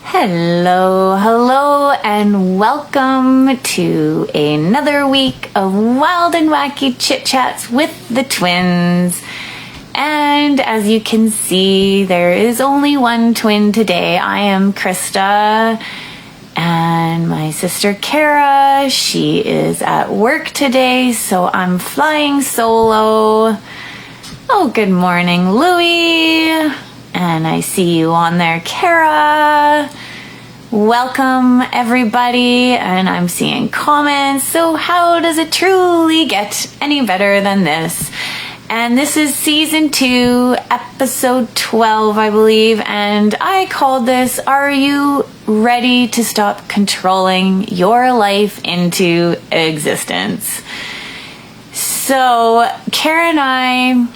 Hello, and welcome to another week of wild and wacky chit-chats with the twins. And as you can see, there is only one twin today. I am Krista, and my sister Kara, she is at work today, so I'm flying solo. Oh, good morning, Louie. And I see you on there, Kara. Welcome, everybody. And I'm seeing comments. So how does it truly get any better than this? And this is season 2, episode 12, I believe. And I called this, Are You Ready to Stop Controlling Your Life into Existence? So Kara and I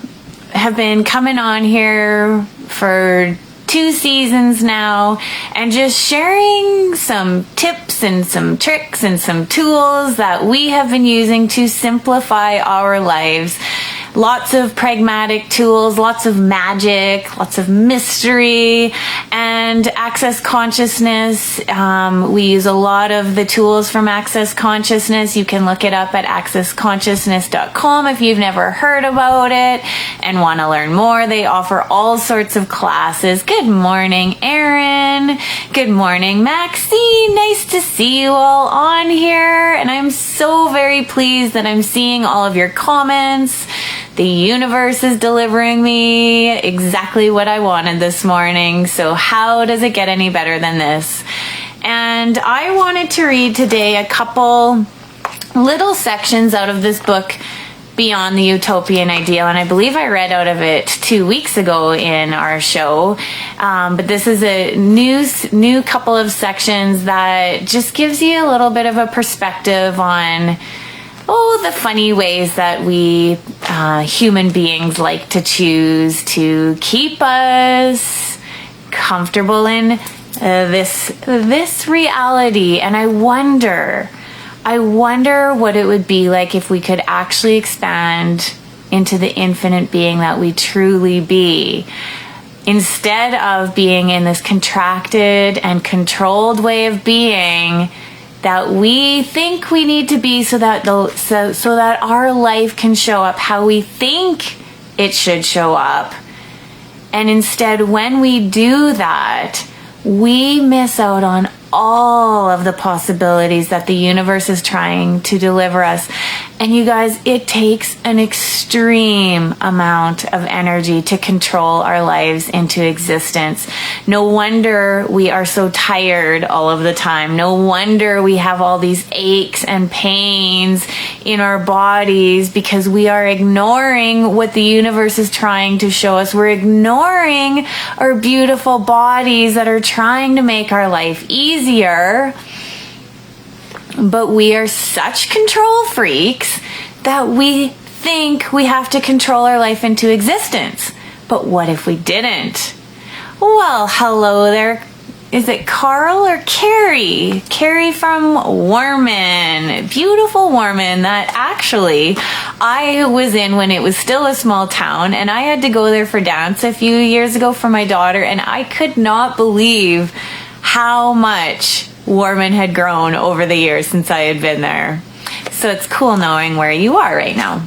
have been coming on here for 2 seasons now and just sharing some tips and some tricks and some tools that we have been using to simplify our lives. Lots of pragmatic tools, lots of magic, lots of mystery, and Access Consciousness. We use a lot of the tools from Access Consciousness. You can look it up at accessconsciousness.com if you've never heard about it and want to learn more. They offer all sorts of classes. Good morning, Erin. Good morning, Maxine. Nice to see you all on here. And I'm so very pleased that I'm seeing all of your comments. The universe is delivering me exactly what I wanted this morning. So how does it get any better than this? And I wanted to read today a couple little sections out of this book, Beyond the Utopian Ideal. And I believe I read out of it 2 weeks ago in our show. But this is a new couple of sections that just gives you a little bit of a perspective on the funny ways that we human beings like to choose to keep us comfortable in this reality. And I wonder what it would be like if we could actually expand into the infinite being that we truly be, instead of being in this contracted and controlled way of being that we think we need to be so that our life can show up how we think it should show up. And instead, when we do that, we miss out on all of the possibilities that the universe is trying to deliver us. And you guys, it takes an extreme amount of energy to control our lives into existence. No wonder we are so tired all of the time. No wonder we have all these aches and pains in our bodies, because we are ignoring what the universe is trying to show us. We're ignoring our beautiful bodies that are trying to make our life easier. But we are such control freaks that we think we have to control our life into existence. But what if we didn't? Well, hello there. Is it Carl or Carrie? Carrie from Warman. Beautiful Warman that actually I was in when it was still a small town, and I had to go there for dance a few years ago for my daughter, and I could not believe how much Warman had grown over the years since I had been there. So it's cool knowing where you are right now.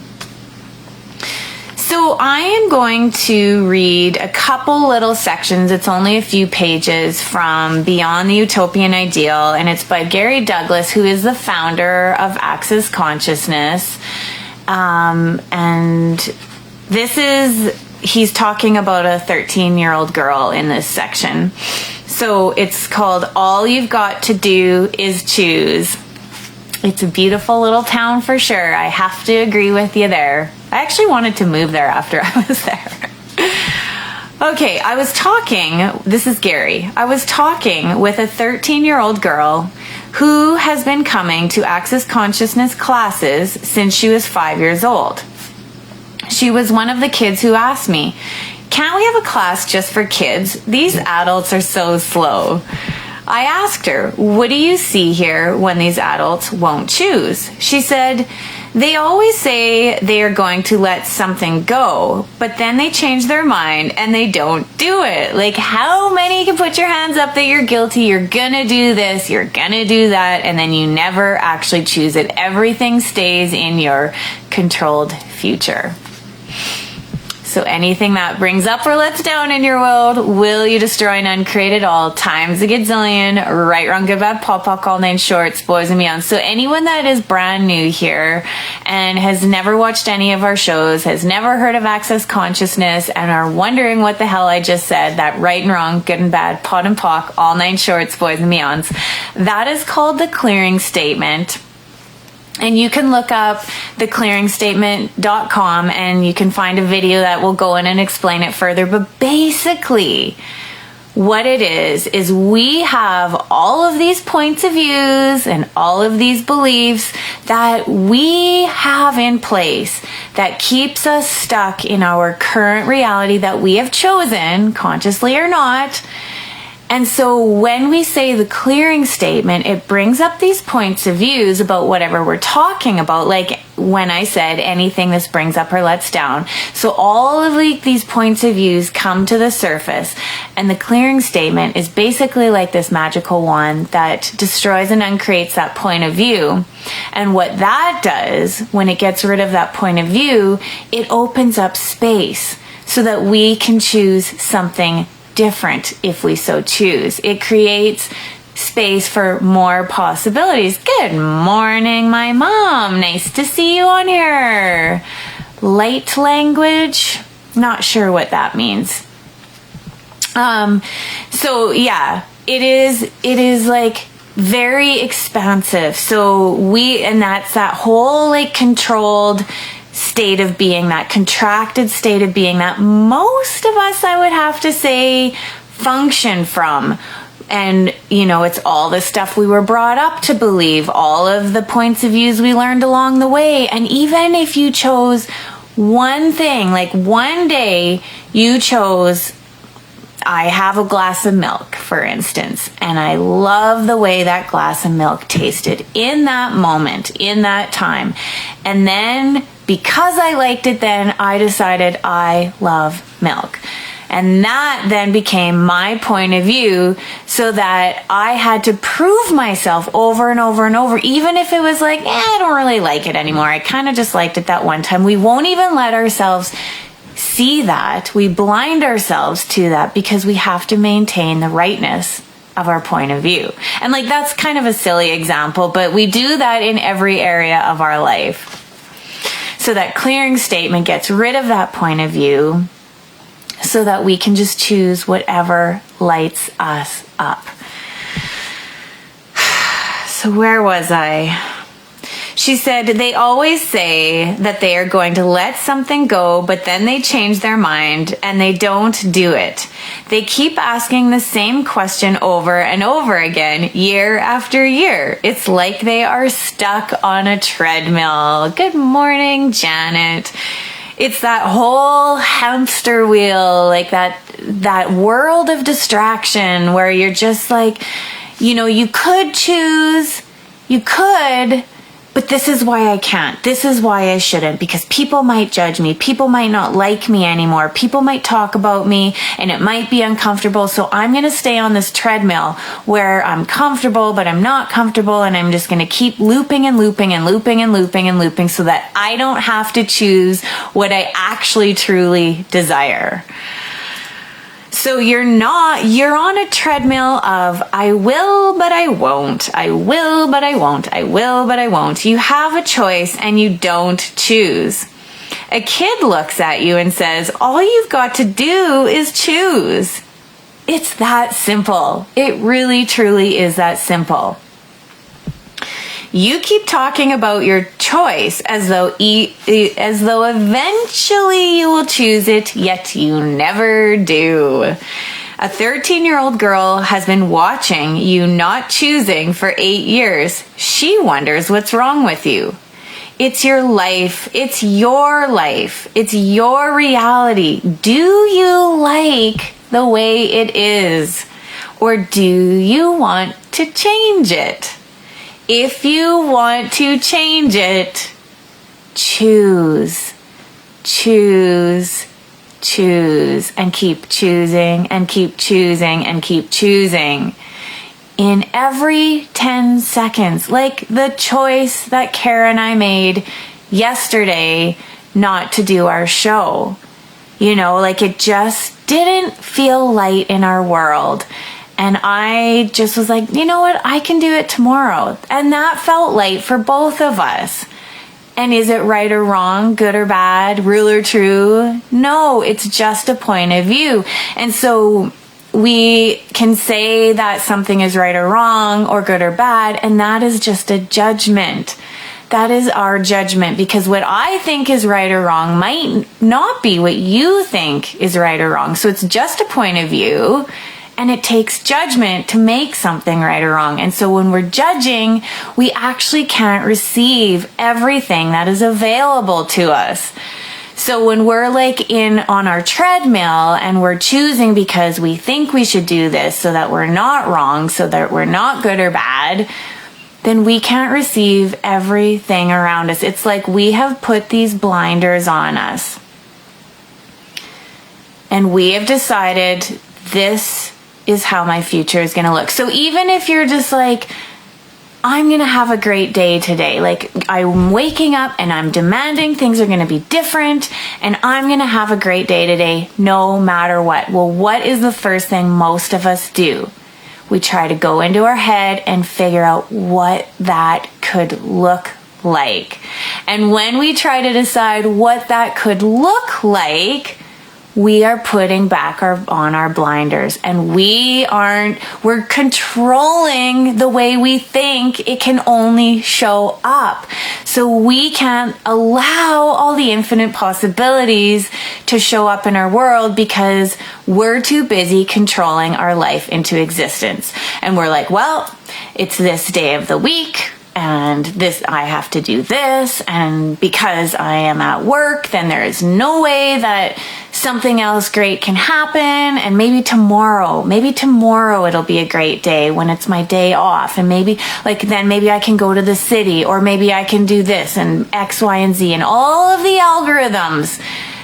So I am going to read a couple little sections. It's only a few pages from Beyond the Utopian Ideal, and it's by Gary Douglas, who is the founder of Access Consciousness. And he's talking about a 13-year-old girl in this section. So it's called All You've Got to Do Is Choose. It's a beautiful little town for sure. I have to agree with you there. I actually wanted to move there after I was there. Okay, this is Gary. I was talking with a 13-year-old girl who has been coming to Access Consciousness classes since she was 5 years old. She was one of the kids who asked me, "Can't we have a class just for kids? These adults are so slow." I asked her, "What do you see here when these adults won't choose?" She said, They always say they are going to let something go, but then they change their mind and they don't do it. Like, how many can put your hands up that you're guilty, you're gonna do this, you're gonna do that, and then you never actually choose it? Everything stays in your controlled future. So anything that brings up or lets down in your world, will you destroy and uncreate it all, times a gazillion, right, wrong, good, bad, pop, pop, all nine shorts, boys and beyond. So anyone that is brand new here and has never watched any of our shows, has never heard of Access Consciousness, and are wondering what the hell I just said, that right and wrong, good and bad, pot and pock, all nine shorts, boys and beyonds, that is called the clearing statement. And you can look up theclearingstatement.com and you can find a video that will go in and explain it further. But basically, what it is we have all of these points of views and all of these beliefs that we have in place that keeps us stuck in our current reality that we have chosen, consciously or not. And so when we say the clearing statement, it brings up these points of views about whatever we're talking about. Like when I said anything this brings up or lets down. So all of these points of views come to the surface. And the clearing statement is basically like this magical wand that destroys and uncreates that point of view. And what that does, when it gets rid of that point of view, it opens up space so that we can choose something different if we so choose. It creates space for more possibilities. Good morning, my mom. Nice to see you on here. Light language. Not sure what that means. So yeah, it is like very expansive. So and that's that whole like controlled state of being, that contracted state of being that most of us, I would have to say, function from. And, it's all the stuff we were brought up to believe, all of the points of views we learned along the way. And even if you chose one thing, like one day you chose, I have a glass of milk, for instance, and I love the way that glass of milk tasted in that moment, in that time. And then because I liked it then, I decided I love milk. And that then became my point of view, so that I had to prove myself over and over and over, even if it was like, I don't really like it anymore. I kind of just liked it that one time. We won't even let ourselves see that. We blind ourselves to that because we have to maintain the rightness of our point of view. And like, that's kind of a silly example, but we do that in every area of our life. So that clearing statement gets rid of that point of view so that we can just choose whatever lights us up. So where was I? She said, they always say that they are going to let something go, but then they change their mind and they don't do it. They keep asking the same question over and over again, year after year. It's like they are stuck on a treadmill. Good morning, Janet. It's that whole hamster wheel, like that world of distraction where you're just like, you could choose, but this is why I can't. This is why I shouldn't, because people might judge me. People might not like me anymore. People might talk about me and it might be uncomfortable. So I'm going to stay on this treadmill where I'm comfortable, but I'm not comfortable. And I'm just going to keep looping and looping and looping and looping and looping so that I don't have to choose what I actually truly desire. So you're on a treadmill of I will, but I won't. I will, but I won't. I will, but I won't. You have a choice and you don't choose. A kid looks at you and says, all you've got to do is choose. It's that simple. It really, truly is that simple. You keep talking about your choice as though eventually you will choose it, yet you never do. A 13-year-old girl has been watching you not choosing for 8 years. She wonders what's wrong with you. It's your life. It's your life. It's your reality. Do you like the way it is? Or do you want to change it? If you want to change it, choose, choose, choose, and keep choosing and keep choosing and keep choosing. In every 10 seconds, like the choice that Kara and I made yesterday not to do our show. You know, like it just didn't feel light in our world. And I just was like, you know what? I can do it tomorrow. And that felt light for both of us. And is it right or wrong, good or bad, real or true? No, it's just a point of view. And so we can say that something is right or wrong or good or bad, and that is just a judgment. That is our judgment, because what I think is right or wrong might not be what you think is right or wrong. So it's just a point of view, and it takes judgment to make something right or wrong. And so when we're judging, we actually can't receive everything that is available to us. So when we're like on our treadmill and we're choosing because we think we should do this so that we're not wrong, so that we're not good or bad, then we can't receive everything around us. It's like we have put these blinders on us. And we have decided this is how my future is going to look. So even if you're just like, I'm going to have a great day today. Like I'm waking up and I'm demanding things are going to be different and I'm going to have a great day today no matter what. Well, what is the first thing most of us do? We try to go into our head and figure out what that could look like. And when we try to decide what that could look like, we are putting back on our blinders, and we're controlling the way we think it can only show up. So we can't allow all the infinite possibilities to show up in our world because we're too busy controlling our life into existence. And we're like, well, it's this day of the week, and this, I have to do this, and because I am at work, then there is no way that something else great can happen, and maybe tomorrow it'll be a great day when it's my day off, and maybe I can go to the city, or maybe I can do this, and X, Y, and Z, and all of the algorithms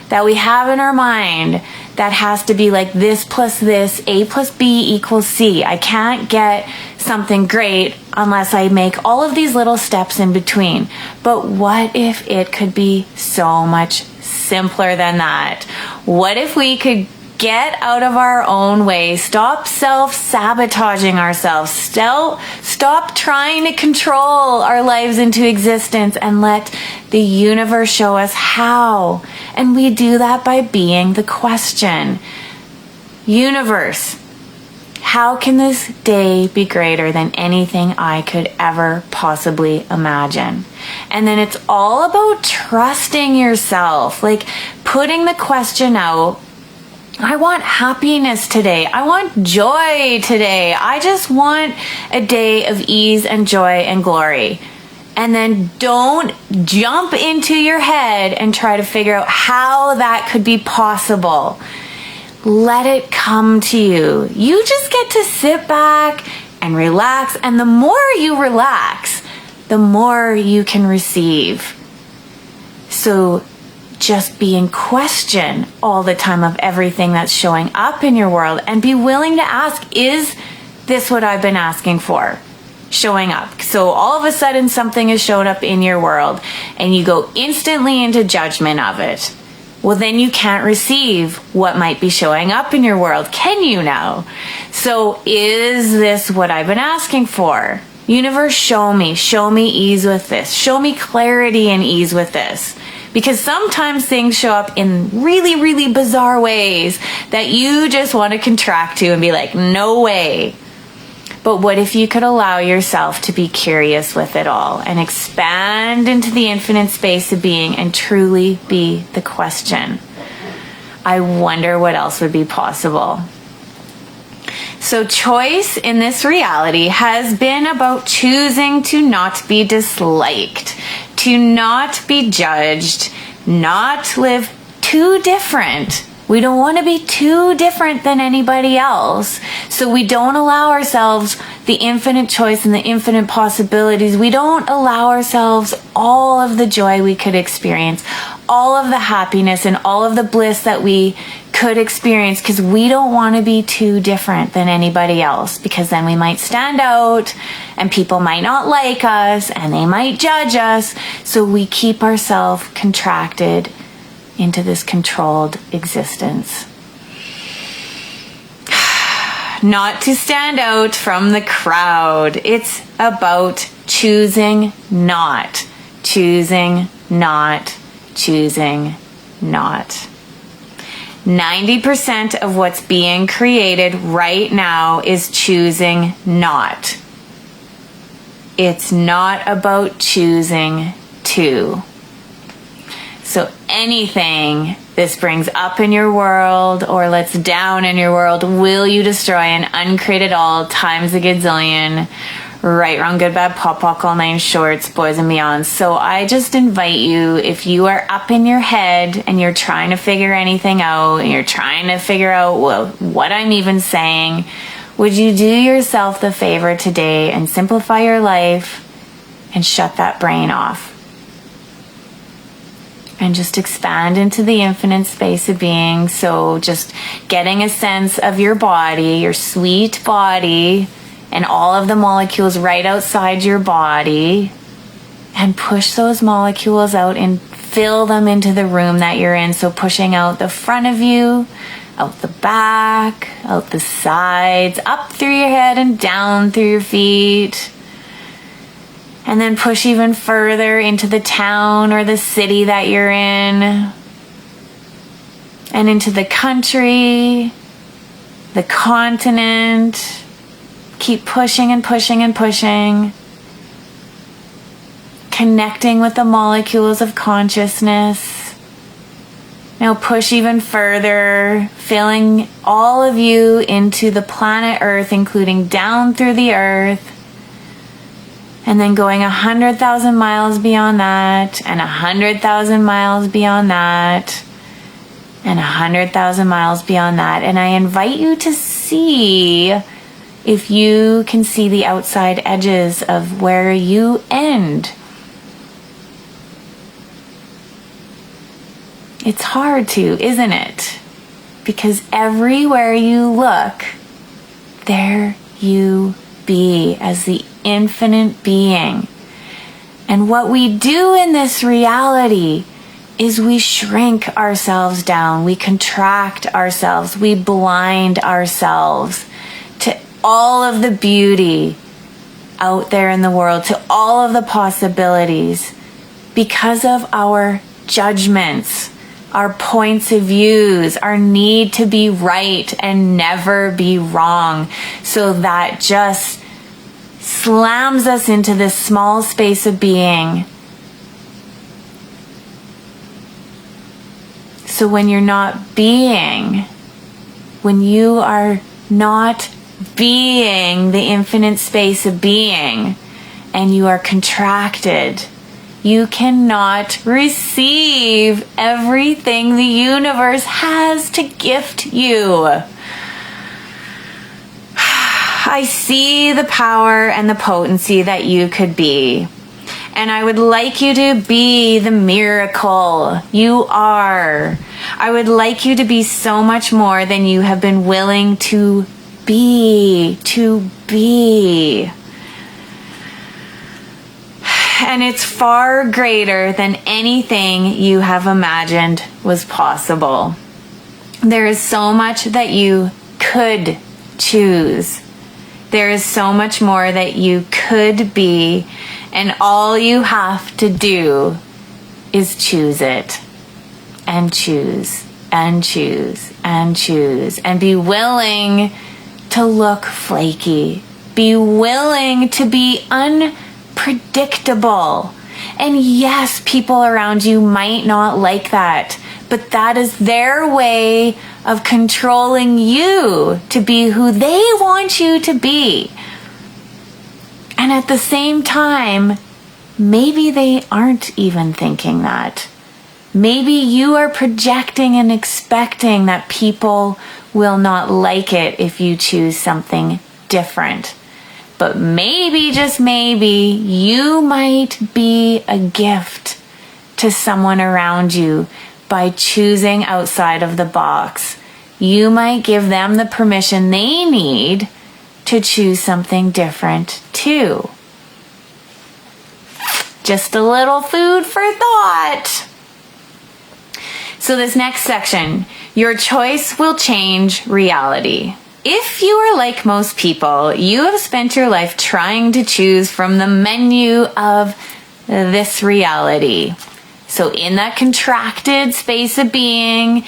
that we have in our mind that has to be like this plus this, A plus B equals C. I can't get something great unless I make all of these little steps in between. But what if it could be so much simpler than that? What if we could get out of our own way, stop self-sabotaging ourselves, stop trying to control our lives into existence, and let the universe show us how? And we do that by being the question. Universe, how can this day be greater than anything I could ever possibly imagine? And then it's all about trusting yourself, like putting the question out. I want happiness today. I want joy today. I just want a day of ease and joy and glory. And then don't jump into your head and try to figure out how that could be possible. Let it come to you. You just get to sit back and relax. And the more you relax, the more you can receive. So just be in question all the time of everything that's showing up in your world, and be willing to ask, is this what I've been asking for? Showing up. So all of a sudden something has shown up in your world and you go instantly into judgment of it. Well, then you can't receive what might be showing up in your world, can you now? So is this what I've been asking for? Universe, show me ease with this. Show me clarity and ease with this. Because sometimes things show up in really, really bizarre ways that you just want to contract to and be like, no way. But what if you could allow yourself to be curious with it all and expand into the infinite space of being and truly be the question? I wonder what else would be possible. So choice in this reality has been about choosing to not be disliked, to not be judged, not live too different. We don't want to be too different than anybody else. So we don't allow ourselves the infinite choice and the infinite possibilities, we don't allow ourselves all of the joy we could experience, all of the happiness and all of the bliss that we could experience, because we don't want to be too different than anybody else, because then we might stand out and people might not like us and they might judge us. So we keep ourselves contracted into this controlled existence. Not to stand out from the crowd. It's about choosing not, choosing not, choosing not. 90% of what's being created right now is choosing not. It's not about choosing to. So anything this brings up in your world or lets down in your world, will you destroy and uncreate it all times a gazillion? Right, wrong, good, bad, pop, all nine shorts, boys and beyond. So I just invite you, if you are up in your head and you're trying to figure anything out, and you're trying to figure out, well, what I'm even saying, would you do yourself the favor today and simplify your life and shut that brain off? And just expand into the infinite space of being. So just getting a sense of your body, your sweet body, and all of the molecules right outside your body, and push those molecules out and fill them into the room that you're in. So pushing out the front of you, out the back, out the sides, up through your head and down through your feet. And then push even further into the town or the city that you're in, and into the country, the continent. Keep pushing and pushing and pushing, connecting with the molecules of consciousness. Now push even further, filling all of you into the planet Earth, including down through the earth. And then going 100,000 miles beyond that, and 100,000 miles beyond that, and 100,000 miles beyond that. And I invite you to see if you can see the outside edges of where you end. It's hard to, isn't it? Because everywhere you look, there you be as the infinite being. And what we do in this reality is we shrink ourselves down, we contract ourselves, we blind ourselves to all of the beauty out there in the world, to all of the possibilities, because of our judgments, our points of views, our need to be right and never be wrong. So that just slams us into this small space of being. So when you're not being, when you are not being the infinite space of being, and you are contracted, you cannot receive everything the universe has to gift you. I see the power and the potency that you could be. And I would like you to be the miracle you are. I would like you to be so much more than you have been willing to be. And it's far greater than anything you have imagined was possible. There is so much that you could choose. There is so much more that you could be, and all you have to do is choose it, and choose, and choose, and choose, and be willing to look flaky. Be willing to be unpredictable. And yes, people around you might not like that, but that is their way of controlling you to be who they want you to be. And at the same time, maybe they aren't even thinking that. Maybe you are projecting and expecting that people will not like it if you choose something different. But maybe, just maybe, you might be a gift to someone around you by choosing outside of the box. You might give them the permission they need to choose something different too. Just a little food for thought. So this next section, your choice will change reality. If you are like most people, you have spent your life trying to choose from the menu of this reality. So in that contracted space of being,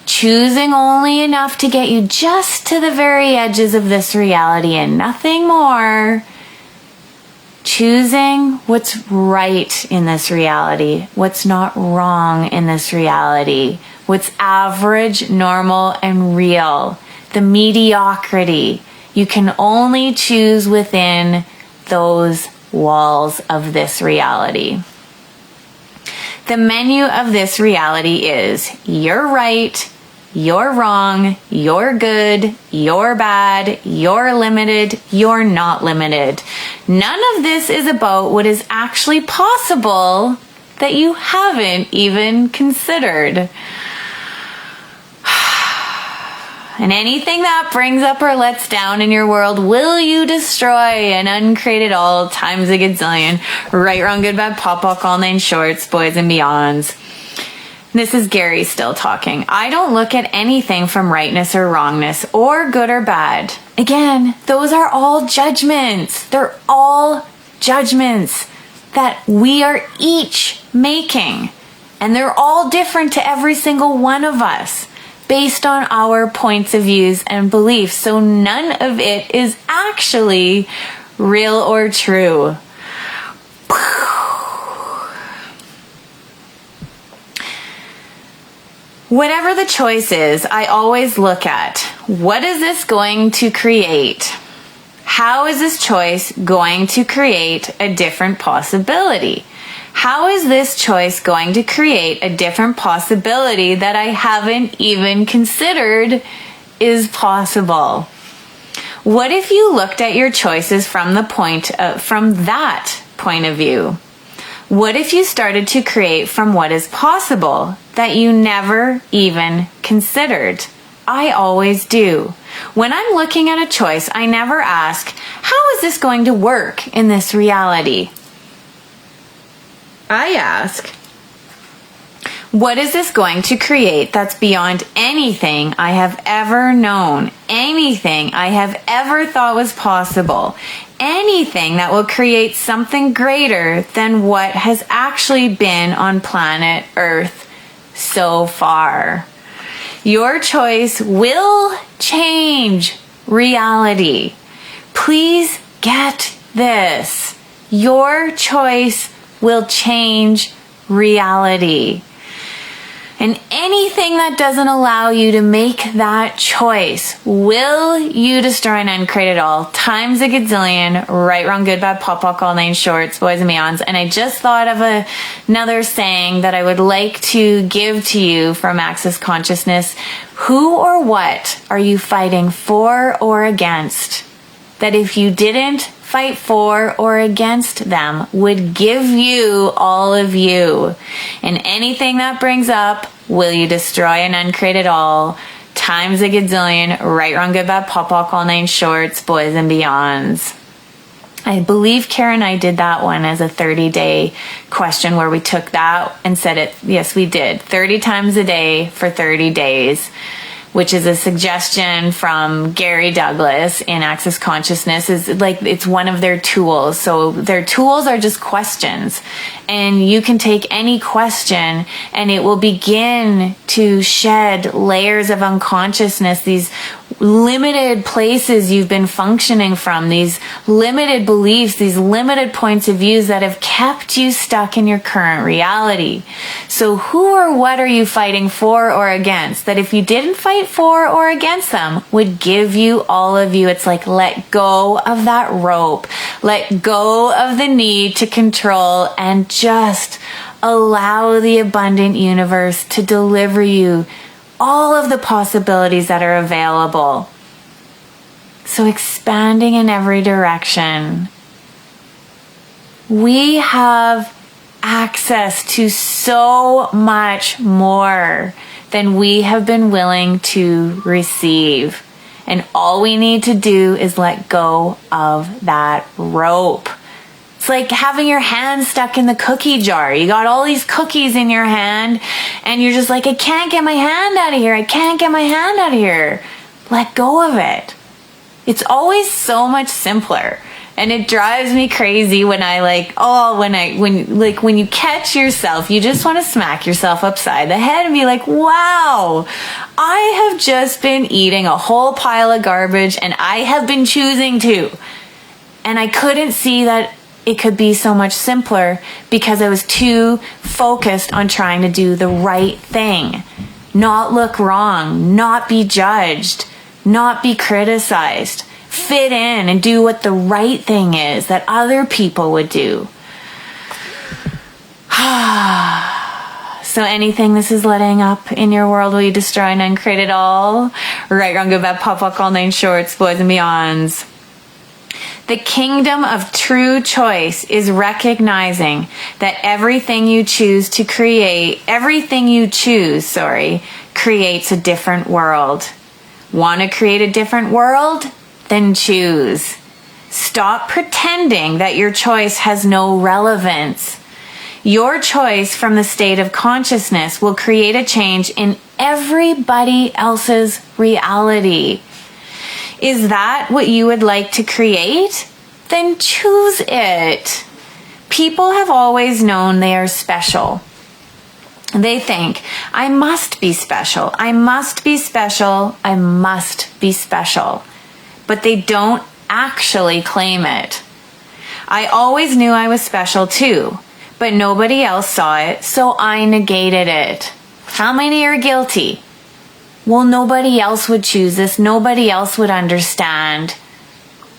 choosing only enough to get you just to the very edges of this reality and nothing more. Choosing what's right in this reality, what's not wrong in this reality, what's average, normal, and real. The mediocrity. You can only choose within those walls of this reality. The menu of this reality is you're right, you're wrong, you're good, you're bad, you're limited, you're not limited. None of this is about what is actually possible that you haven't even considered. And anything that brings up or lets down in your world, will you destroy and uncreate it all times a gazillion. Right, wrong, good, bad, pop, pop, all nine shorts, boys and beyonds. This is Gary still talking. I don't look at anything from rightness or wrongness or good or bad. Again, those are all judgments. They're all judgments that we are each making. And they're all different to every single one of us based on our points of views and beliefs. So none of it is actually real or true. Whatever the choice is, I always look at, what is this going to create? How is this choice going to create a different possibility? How is this choice going to create a different possibility that I haven't even considered is possible? What if you looked at your choices from that point of view? What if you started to create from what is possible that you never even considered? I always do. When I'm looking at a choice, I never ask, how is this going to work in this reality? I ask, what is this going to create that's beyond anything I have ever known, anything I have ever thought was possible, anything that will create something greater than what has actually been on planet Earth so far? Your choice will change reality. Please get this. Your choice will change reality. And anything that doesn't allow you to make that choice, will you destroy and uncreate it all times a gazillion, right, wrong, good, bad, pop, pop, all nine shorts, boys and beyonds. And I just thought of another saying that I would like to give to you from Access Consciousness. Who or what are you fighting for or against? That if you didn't fight for or against them would give you all of you. And anything that brings up, will you destroy and uncreate it all times a gazillion, right, wrong, good, bad, pop, pop, all nine shorts, boys and beyonds. I believe Karen and I did that one as a 30-day question where we took that and said it. Yes, we did 30 times a day for 30 days. Which is a suggestion from Gary Douglas in Access Consciousness. Is like, it's one of their tools. So their tools are just questions. And you can take any question and it will begin to shed layers of unconsciousness, these limited places you've been functioning from, these limited beliefs, these limited points of views that have kept you stuck in your current reality. So who or what are you fighting for or against? That if you didn't fight for or against them would give you all of you. It's like, let go of that rope. Let go of the need to control and just allow the abundant universe to deliver you all of the possibilities that are available. So expanding in every direction. We have access to so much more than we have been willing to receive. And all we need to do is let go of that rope. It's like having your hand stuck in the cookie jar. You got all these cookies in your hand and you're just like, I can't get my hand out of here. I can't get my hand out of here. Let go of it. It's always so much simpler. And it drives me crazy when when you catch yourself, you just want to smack yourself upside the head and be like, wow, I have just been eating a whole pile of garbage and I have been choosing to. And I couldn't see that it could be so much simpler because I was too focused on trying to do the right thing, not look wrong, not be judged, not be criticized. Fit in and do what the right thing is that other people would do. So anything this is letting up in your world, will you destroy and uncreate it all? Right, wrong, good, bad, pop, all 9 shorts, boys and beyonds. The kingdom of true choice is recognizing that everything you choose, creates a different world. Want to create a different world? Then choose. Stop pretending that your choice has no relevance. Your choice from the state of consciousness will create a change in everybody else's reality. Is that what you would like to create? Then choose it. People have always known they are special. They think, I must be special. I must be special. I must be special. But they don't actually claim it. I always knew I was special too, but nobody else saw it, so I negated it. How many are guilty? Well, nobody else would choose this, nobody else would understand,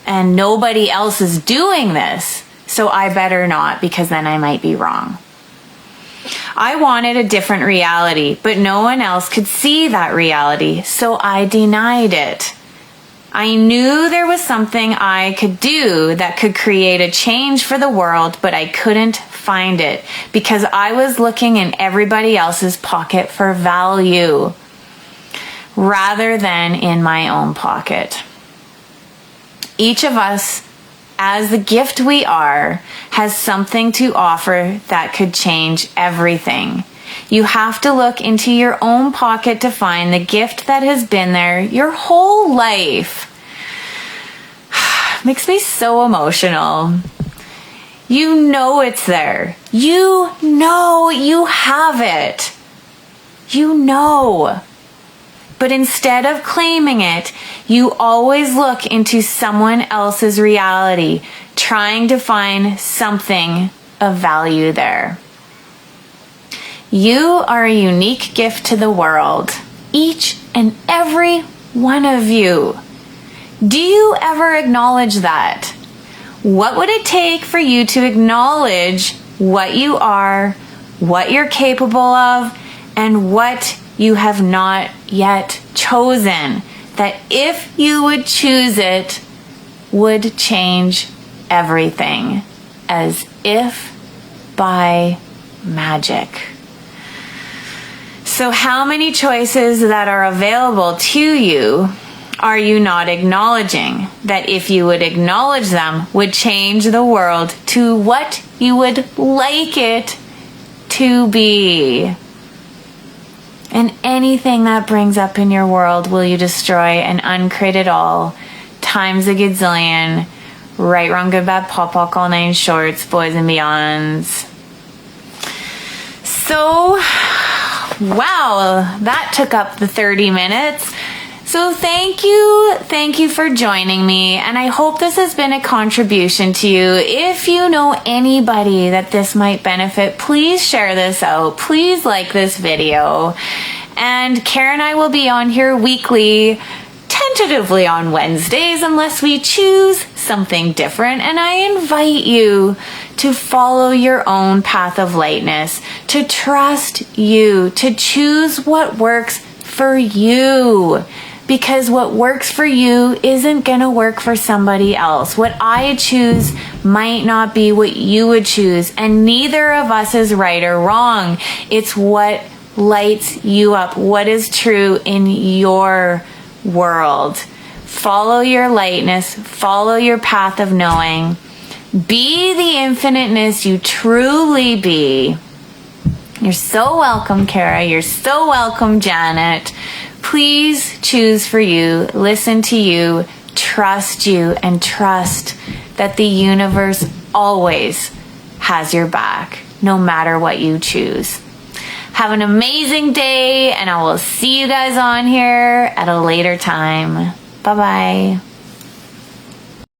and nobody else is doing this, so I better not because then I might be wrong. I wanted a different reality, but no one else could see that reality, so I denied it. I knew there was something I could do that could create a change for the world, but I couldn't find it because I was looking in everybody else's pocket for value rather than in my own pocket. Each of us, as the gift we are, has something to offer that could change everything. You have to look into your own pocket to find the gift that has been there your whole life. Makes me so emotional. You know it's there. You know you have it. You know. But instead of claiming it, you always look into someone else's reality, trying to find something of value there. You are a unique gift to the world, each and every one of you. Do you ever acknowledge that? What would it take for you to acknowledge what you are, what you're capable of, and what you have not yet chosen, that if you would choose it, would change everything, as if by magic? So how many choices that are available to you are you not acknowledging that if you would acknowledge them would change the world to what you would like it to be? And anything that brings up in your world, will you destroy and uncreate it all times a gazillion? Right, wrong, good, bad, pop, all 9 shorts, boys and beyonds. So, wow, that took up the 30 minutes. So thank you for joining me, and I hope this has been a contribution to you. If you know anybody that this might benefit, please share this out. Please like this video. And Kara and I will be on here weekly, tentatively on Wednesdays, unless we choose something different. And I invite you to follow your own path of lightness, to trust you, to choose what works for you. because what works for you isn't going to work for somebody else. What I choose might not be what you would choose, and neither of us is right or wrong. It's what lights you up, what is true in your world. Follow your lightness, follow your path of knowing. Be the infiniteness you truly be. You're so welcome, Kara. You're so welcome, Janet. Please choose for you, listen to you, trust you, and trust that the universe always has your back, no matter what you choose. Have an amazing day, and I will see you guys on here at a later time. Bye-bye.